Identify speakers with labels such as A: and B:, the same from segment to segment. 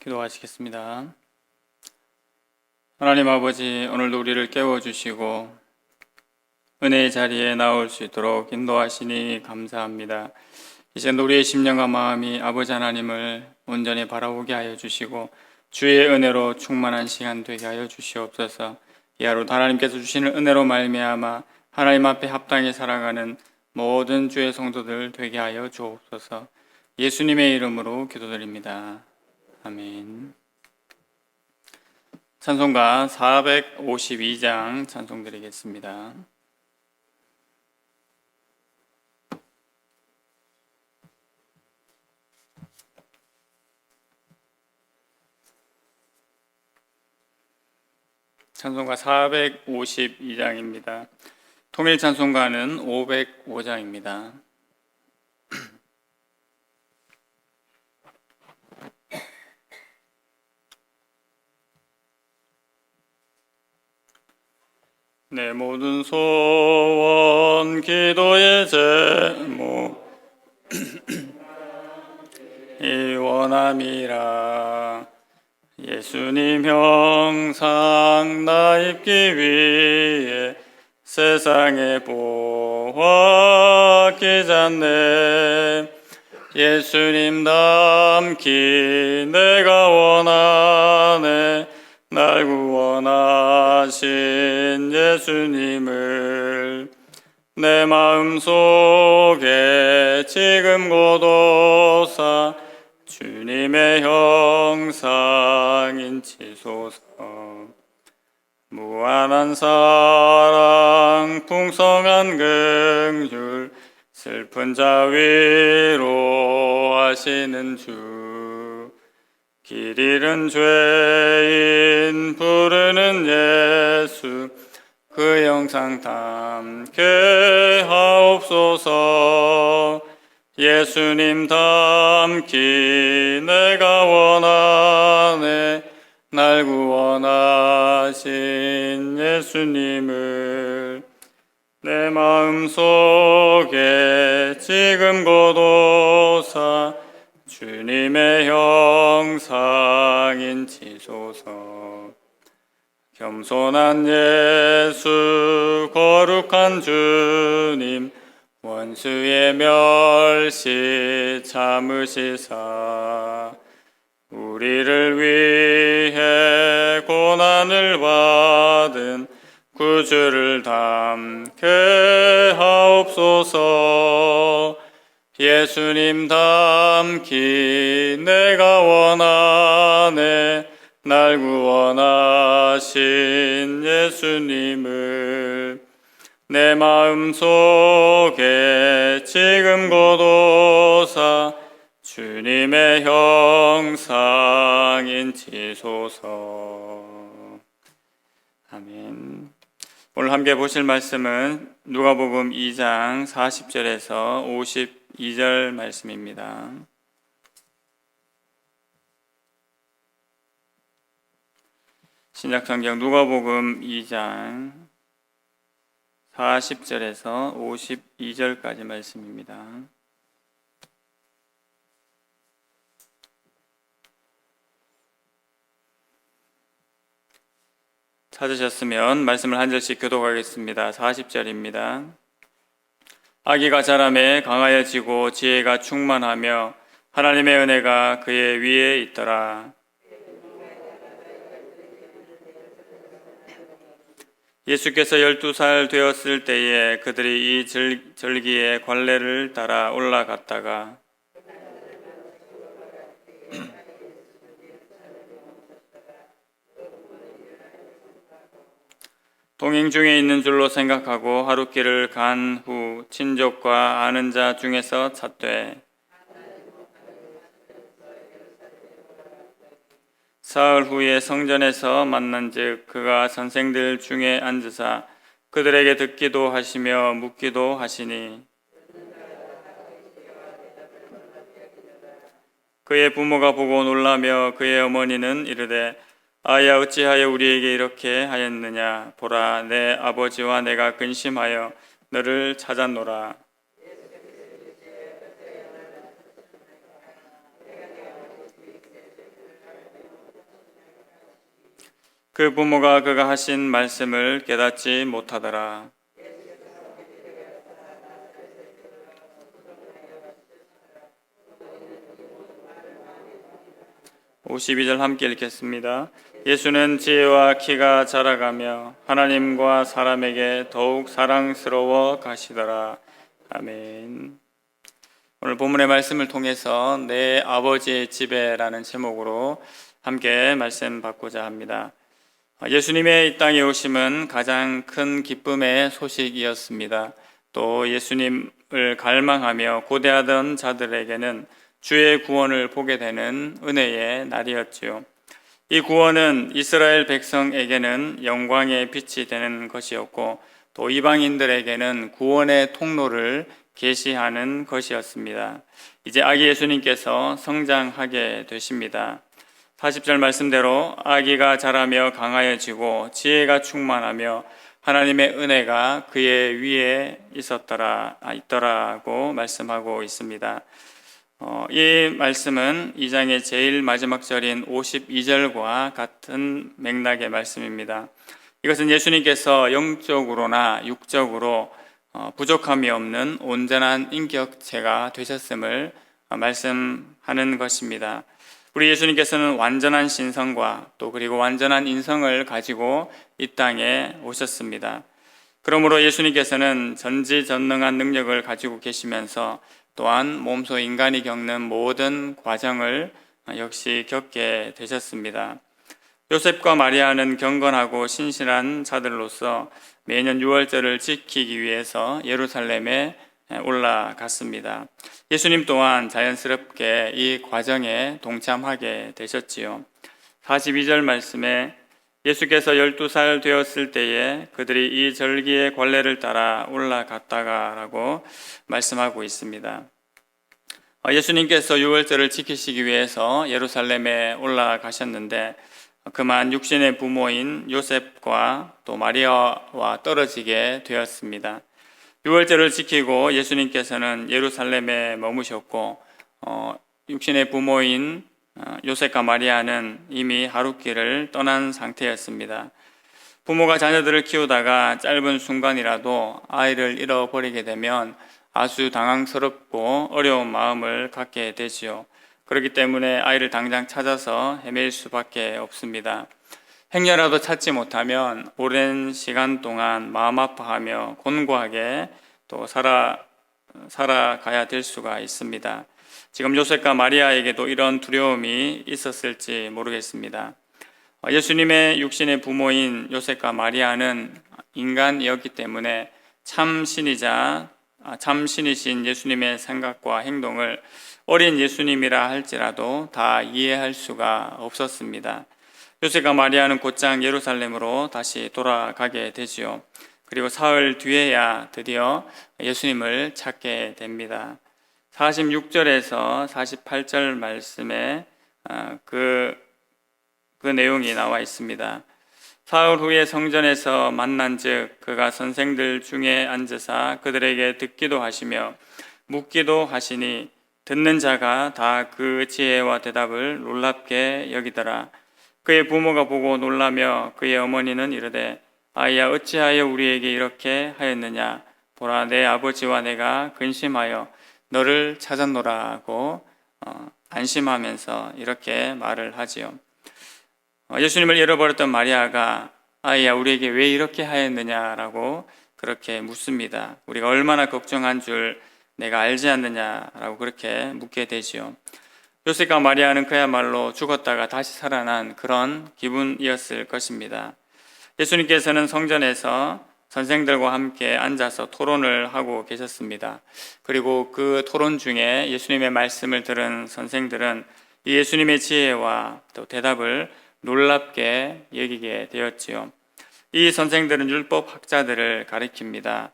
A: 기도하시겠습니다. 하나님 아버지, 오늘도 우리를 깨워주시고 은혜의 자리에 나올 수 있도록 인도하시니 감사합니다. 이제 우리의 심령과 마음이 아버지 하나님을 온전히 바라보게 하여 주시고 주의 은혜로 충만한 시간 되게 하여 주시옵소서. 이 하루도 하나님께서 주시는 은혜로 말미암아 하나님 앞에 합당히 살아가는 모든 주의 성도들 되게 하여 주옵소서. 예수님의 이름으로 기도드립니다. 아멘. 찬송가 452장 찬송드리겠습니다. 찬송가 452장입니다. 통일 찬송가는 505장입니다. 내 모든 소원 기도의 제목 이 원함이라. 예수님 형상 나 입기 위해 세상에 보았기 전에 예수님 닮기 내가 원하네. 날 구원하신 예수님을 내 마음속에 지금 고도사 주님의 형상인 치소서. 무한한 사랑 풍성한 긍휼 슬픈 자 위로하시는 주. 길 잃은 죄인 부르는 예수 그 형상 담게 하옵소서. 예수님 닮기 내가 원하네. 날 구원하신 예수님을 내 마음속에 지금 고도사 주님의 형상인 치소서. 겸손한 예수 거룩한 주님 원수의 멸시 참으시사 우리를 위해 고난을 받은 구주를 담게 하옵소서. 예수님 닮기 내가 원하네. 날 구원하신 예수님을 내 마음속에 지금 고도사 주님의 형상인 치소서. 아멘. 오늘 함께 보실 말씀은 누가복음 2장 40절에서 52절 말씀입니다. 신약성경 누가복음 2장 40절에서 52절까지 말씀입니다. 찾으셨으면 말씀을 한 절씩 교독하겠습니다. 40절입니다. 아기가 자라매 강하여지고 지혜가 충만하며 하나님의 은혜가 그의 위에 있더라. 예수께서 12살 되었을 때에 그들이 이 절기의 관례를 따라 올라갔다가 동행 중에 있는 줄로 생각하고 하룻길을 간 후 친족과 아는 자 중에서 찾되 사흘 후에 성전에서 만난즉 그가 선생들 중에 앉으사 그들에게 듣기도 하시며 묻기도 하시니 그의 부모가 보고 놀라며 그의 어머니는 이르되 아야 어찌하여 우리에게 이렇게 하였느냐. 보라 내 아버지와 내가 근심하여 너를 찾았노라. 그 부모가 그가 하신 말씀을 깨닫지 못하더라. 52절 함께 읽겠습니다. 예수는 지혜와 키가 자라가며 하나님과 사람에게 더욱 사랑스러워 가시더라. 아멘. 오늘 본문의 말씀을 통해서 내 아버지의 집에라는 제목으로 함께 말씀 받고자 합니다. 예수님의 이 땅에 오심은 가장 큰 기쁨의 소식이었습니다. 또 예수님을 갈망하며 고대하던 자들에게는 주의 구원을 보게 되는 은혜의 날이었지요. 이 구원은 이스라엘 백성에게는 영광의 빛이 되는 것이었고 또 이방인들에게는 구원의 통로를 계시하는 것이었습니다. 이제 아기 예수님께서 성장하게 되십니다. 40절 말씀대로 아기가 자라며 강하여지고 지혜가 충만하며 하나님의 은혜가 그의 위에 있더라고 말씀하고 있습니다. 이 말씀은 2장의 제일 마지막 절인 52절과 같은 맥락의 말씀입니다. 이것은 예수님께서 영적으로나 육적으로 부족함이 없는 온전한 인격체가 되셨음을 말씀하는 것입니다. 우리 예수님께서는 완전한 신성과 또 그리고 완전한 인성을 가지고 이 땅에 오셨습니다. 그러므로 예수님께서는 전지전능한 능력을 가지고 계시면서 또한 몸소 인간이 겪는 모든 과정을 역시 겪게 되셨습니다. 요셉과 마리아는 경건하고 신실한 자들로서 매년 유월절을 지키기 위해서 예루살렘에 올라갔습니다. 예수님 또한 자연스럽게 이 과정에 동참하게 되셨지요. 42절 말씀에 예수께서 12살 되었을 때에 그들이 이 절기의 관례를 따라 올라갔다가라고 말씀하고 있습니다. 예수님께서 유월절을 지키시기 위해서 예루살렘에 올라가셨는데 그만 육신의 부모인 요셉과 또 마리아와 떨어지게 되었습니다. 유월절을 지키고 예수님께서는 예루살렘에 머무셨고 육신의 부모인 요셉과 마리아는 이미 하룻길을 떠난 상태였습니다. 부모가 자녀들을 키우다가 짧은 순간이라도 아이를 잃어버리게 되면 아주 당황스럽고 어려운 마음을 갖게 되지요. 그렇기 때문에 아이를 당장 찾아서 헤맬 수밖에 없습니다. 행여라도 찾지 못하면 오랜 시간 동안 마음 아파하며 곤고하게 또 살아가야 될 수가 있습니다. 지금 요셉과 마리아에게도 이런 두려움이 있었을지 모르겠습니다. 예수님의 육신의 부모인 요셉과 마리아는 인간이었기 때문에 참 신이신 예수님의 생각과 행동을 어린 예수님이라 할지라도 다 이해할 수가 없었습니다. 요셉과 마리아는 곧장 예루살렘으로 다시 돌아가게 되지요. 그리고 사흘 뒤에야 드디어 예수님을 찾게 됩니다. 46절에서 48절 말씀에 그 내용이 나와 있습니다. 사흘 후에 성전에서 만난즉 그가 선생들 중에 앉으사 그들에게 듣기도 하시며 묻기도 하시니 듣는 자가 다 그 지혜와 대답을 놀랍게 여기더라. 그의 부모가 보고 놀라며 그의 어머니는 이르되 아이야 어찌하여 우리에게 이렇게 하였느냐 보라 내 아버지와 내가 근심하여 너를 찾았노라고 안심하면서 이렇게 말을 하지요. 예수님을 잃어버렸던 마리아가 아이야 우리에게 왜 이렇게 하였느냐라고 그렇게 묻습니다. 우리가 얼마나 걱정한 줄 내가 알지 않느냐라고 그렇게 묻게 되지요. 요셉과 마리아는 그야말로 죽었다가 다시 살아난 그런 기분이었을 것입니다. 예수님께서는 성전에서 선생들과 함께 앉아서 토론을 하고 계셨습니다. 그리고 그 토론 중에 예수님의 말씀을 들은 선생들은 이 예수님의 지혜와 또 대답을 놀랍게 여기게 되었지요. 이 선생들은 율법 학자들을 가리킵니다.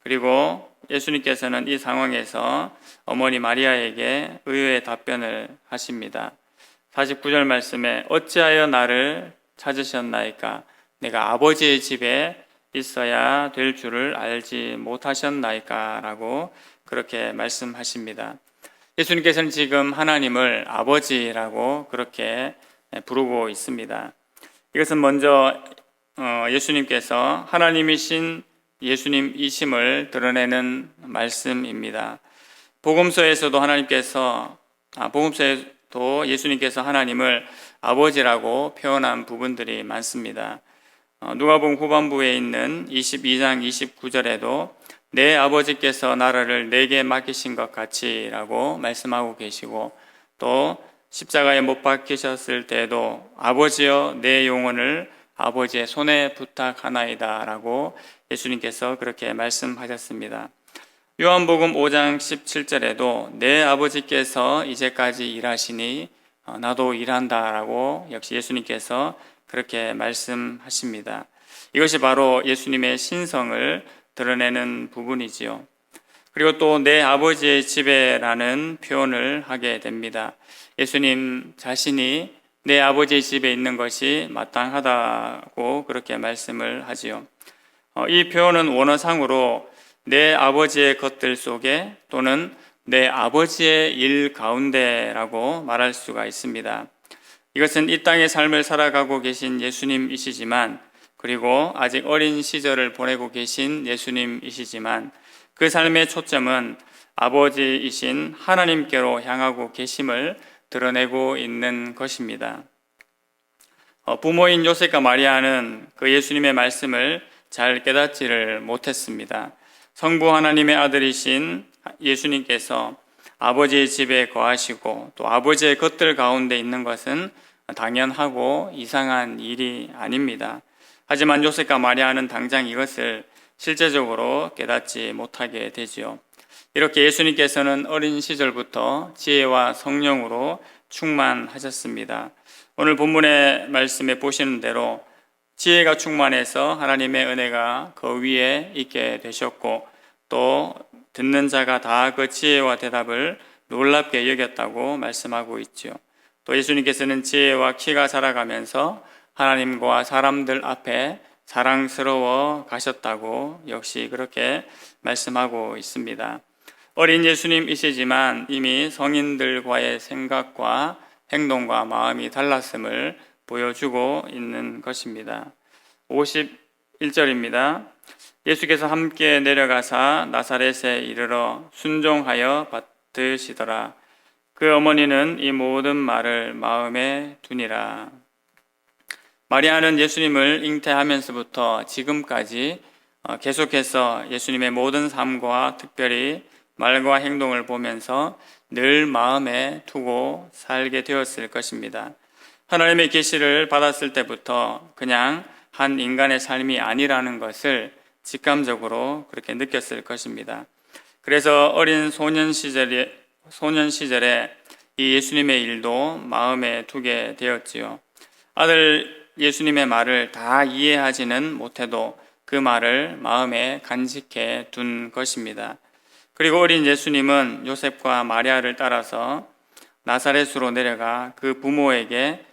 A: 그리고 예수님께서는 이 상황에서 어머니 마리아에게 의외의 답변을 하십니다. 49절 말씀에 어찌하여 나를 찾으셨나이까 내가 아버지의 집에 있어야 될 줄을 알지 못하셨나이까 라고 그렇게 말씀하십니다. 예수님께서는 지금 하나님을 아버지라고 그렇게 부르고 있습니다. 이것은 먼저 예수님께서 하나님이신 예수님이심을 드러내는 말씀입니다. 복음서에서도 예수님께서 하나님을 아버지라고 표현한 부분들이 많습니다. 누가복음 후반부에 있는 22장 29절에도 내 아버지께서 나라를 내게 맡기신 것 같이라고 말씀하고 계시고, 또 십자가에 못 박히셨을 때에도 아버지여 내 영혼을 아버지의 손에 부탁하나이다 라고 예수님께서 그렇게 말씀하셨습니다. 요한복음 5장 17절에도 내 아버지께서 이제까지 일하시니 나도 일한다 라고 역시 예수님께서 그렇게 말씀하십니다. 이것이 바로 예수님의 신성을 드러내는 부분이지요. 그리고 또 내 아버지의 집에라는 표현을 하게 됩니다. 예수님 자신이 내 아버지의 집에 있는 것이 마땅하다고 그렇게 말씀을 하지요. 이 표현은 원어상으로 내 아버지의 것들 속에 또는 내 아버지의 일 가운데라고 말할 수가 있습니다. 이것은 이 땅의 삶을 살아가고 계신 예수님이시지만, 그리고 아직 어린 시절을 보내고 계신 예수님이시지만, 그 삶의 초점은 아버지이신 하나님께로 향하고 계심을 드러내고 있는 것입니다. 부모인 요셉과 마리아는 그 예수님의 말씀을 잘 깨닫지를 못했습니다. 성부 하나님의 아들이신 예수님께서 아버지의 집에 거하시고 또 아버지의 것들 가운데 있는 것은 당연하고 이상한 일이 아닙니다. 하지만 요셉과 마리아는 당장 이것을 실제적으로 깨닫지 못하게 되지요. 이렇게 예수님께서는 어린 시절부터 지혜와 성령으로 충만하셨습니다. 오늘 본문의 말씀에 보시는 대로 지혜가 충만해서 하나님의 은혜가 그 위에 있게 되셨고, 또 듣는 자가 다 그 지혜와 대답을 놀랍게 여겼다고 말씀하고 있죠. 또 예수님께서는 지혜와 키가 자라가면서 하나님과 사람들 앞에 자랑스러워 가셨다고 역시 그렇게 말씀하고 있습니다. 어린 예수님이시지만 이미 성인들과의 생각과 행동과 마음이 달랐음을 보여주고 있는 것입니다. 51절입니다. 예수께서 함께 내려가사 나사렛에 이르러 순종하여 받으시더라. 그 어머니는 이 모든 말을 마음에 두니라. 마리아는 예수님을 잉태하면서부터 지금까지 계속해서 예수님의 모든 삶과 특별히 말과 행동을 보면서 늘 마음에 두고 살게 되었을 것입니다. 하나님의 계시를 받았을 때부터 그냥 한 인간의 삶이 아니라는 것을 직감적으로 그렇게 느꼈을 것입니다. 그래서 어린 소년 시절에 이 예수님의 일도 마음에 두게 되었지요. 아들 예수님의 말을 다 이해하지는 못해도 그 말을 마음에 간직해 둔 것입니다. 그리고 어린 예수님은 요셉과 마리아를 따라서 나사렛으로 내려가 그 부모에게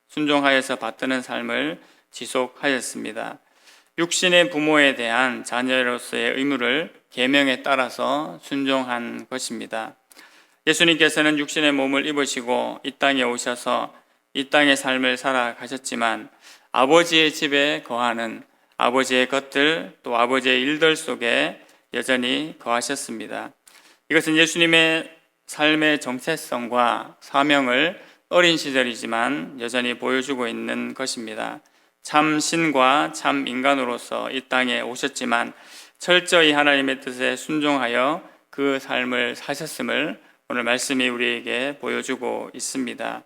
A: 순종하여서 받드는 삶을 지속하였습니다. 육신의 부모에 대한 자녀로서의 의무를 계명에 따라서 순종한 것입니다. 예수님께서는 육신의 몸을 입으시고 이 땅에 오셔서 이 땅의 삶을 살아가셨지만 아버지의 집에 거하는 아버지의 것들 또 아버지의 일들 속에 여전히 거하셨습니다. 이것은 예수님의 삶의 정체성과 사명을 어린 시절이지만 여전히 보여주고 있는 것입니다. 참 신과 참 인간으로서 이 땅에 오셨지만 철저히 하나님의 뜻에 순종하여 그 삶을 사셨음을 오늘 말씀이 우리에게 보여주고 있습니다.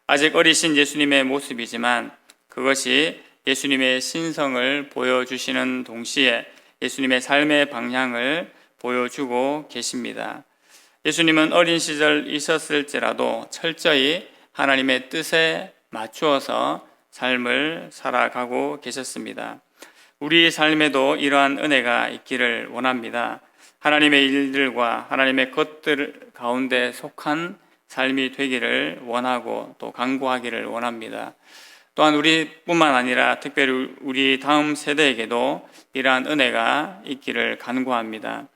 A: 아직 어리신 예수님의 모습이지만 그것이 예수님의 신성을 보여주시는 동시에 예수님의 삶의 방향을 보여주고 계십니다. 예수님은 어린 시절이셨을지라도 철저히 하나님의 뜻에 맞추어서 삶을 살아가고 계셨습니다. 우리 삶에도 이러한 은혜가 있기를 원합니다. 하나님의 일들과 하나님의 것들 가운데 속한 삶이 되기를 원하고 또 간구하기를 원합니다. 또한 우리뿐만 아니라 특별히 우리 다음 세대에게도 이러한 은혜가 있기를 간구합니다.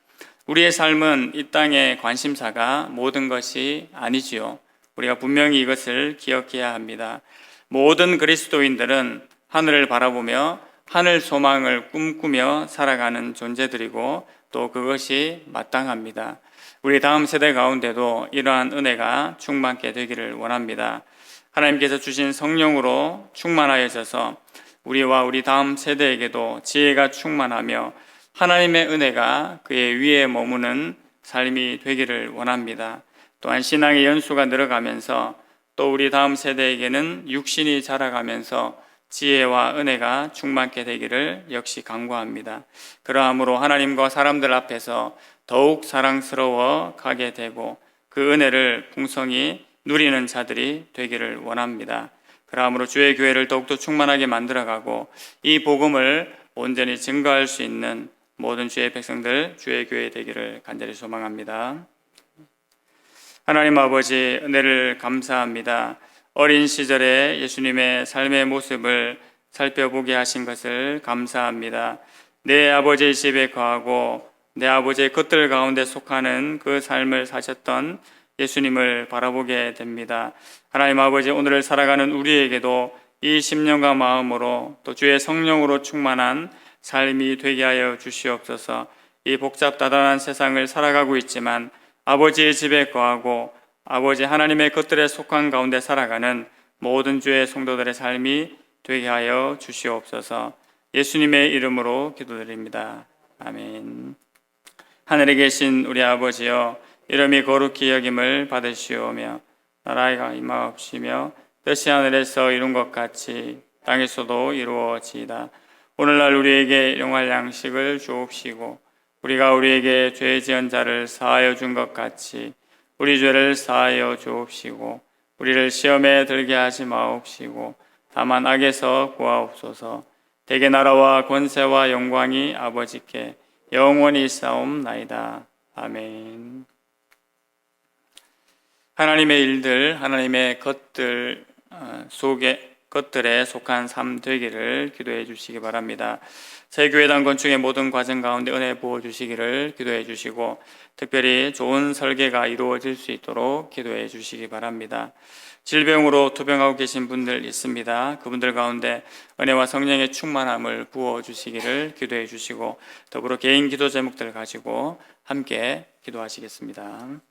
A: 우리의 삶은 이 땅의 관심사가 모든 것이 아니지요. 우리가 분명히 이것을 기억해야 합니다. 모든 그리스도인들은 하늘을 바라보며 하늘 소망을 꿈꾸며 살아가는 존재들이고 또 그것이 마땅합니다. 우리 다음 세대 가운데도 이러한 은혜가 충만케 되기를 원합니다. 하나님께서 주신 성령으로 충만하여져서 우리와 우리 다음 세대에게도 지혜가 충만하며 하나님의 은혜가 그의 위에 머무는 삶이 되기를 원합니다. 또한 신앙의 연수가 늘어가면서 또 우리 다음 세대에게는 육신이 자라가면서 지혜와 은혜가 충만케 되기를 역시 간구합니다. 그러함으로 하나님과 사람들 앞에서 더욱 사랑스러워 가게 되고 그 은혜를 풍성히 누리는 자들이 되기를 원합니다. 그러함으로 주의 교회를 더욱더 충만하게 만들어가고 이 복음을 온전히 증거할 수 있는 모든 주의 백성들, 주의 교회 되기를 간절히 소망합니다. 하나님 아버지, 은혜를 감사합니다. 어린 시절에 예수님의 삶의 모습을 살펴보게 하신 것을 감사합니다. 내 아버지의 집에 거하고 내 아버지의 것들 가운데 속하는 그 삶을 사셨던 예수님을 바라보게 됩니다. 하나님 아버지, 오늘을 살아가는 우리에게도 이 심령과 마음으로 또 주의 성령으로 충만한 삶이 되게 하여 주시옵소서. 이 복잡다단한 세상을 살아가고 있지만 아버지의 집에 거하고 아버지 하나님의 것들에 속한 가운데 살아가는 모든 주의 성도들의 삶이 되게 하여 주시옵소서. 예수님의 이름으로 기도드립니다. 아멘. 하늘에 계신 우리 아버지여, 이름이 거룩히 여김을 받으시오며 나라가 임하옵시며 뜻이 하늘에서 이룬 것 같이 땅에서도 이루어지이다. 오늘날 우리에게 일용할 양식을 주옵시고 우리가 우리에게 죄 지은 자를 사하여 준 것 같이 우리 죄를 사하여 주옵시고 우리를 시험에 들게 하지 마옵시고 다만 악에서 구하옵소서. 대개 나라와 권세와 영광이 아버지께 영원히 있사옵나이다. 아멘. 하나님의 일들, 하나님의 것들 것들에 속한 삶 되기를 기도해 주시기 바랍니다. 새 교회당 건축의 모든 과정 가운데 은혜 부어 주시기를 기도해 주시고 특별히 좋은 설계가 이루어질 수 있도록 기도해 주시기 바랍니다. 질병으로 투병하고 계신 분들 있습니다. 그분들 가운데 은혜와 성령의 충만함을 부어 주시기를 기도해 주시고 더불어 개인 기도 제목들 가지고 함께 기도하시겠습니다.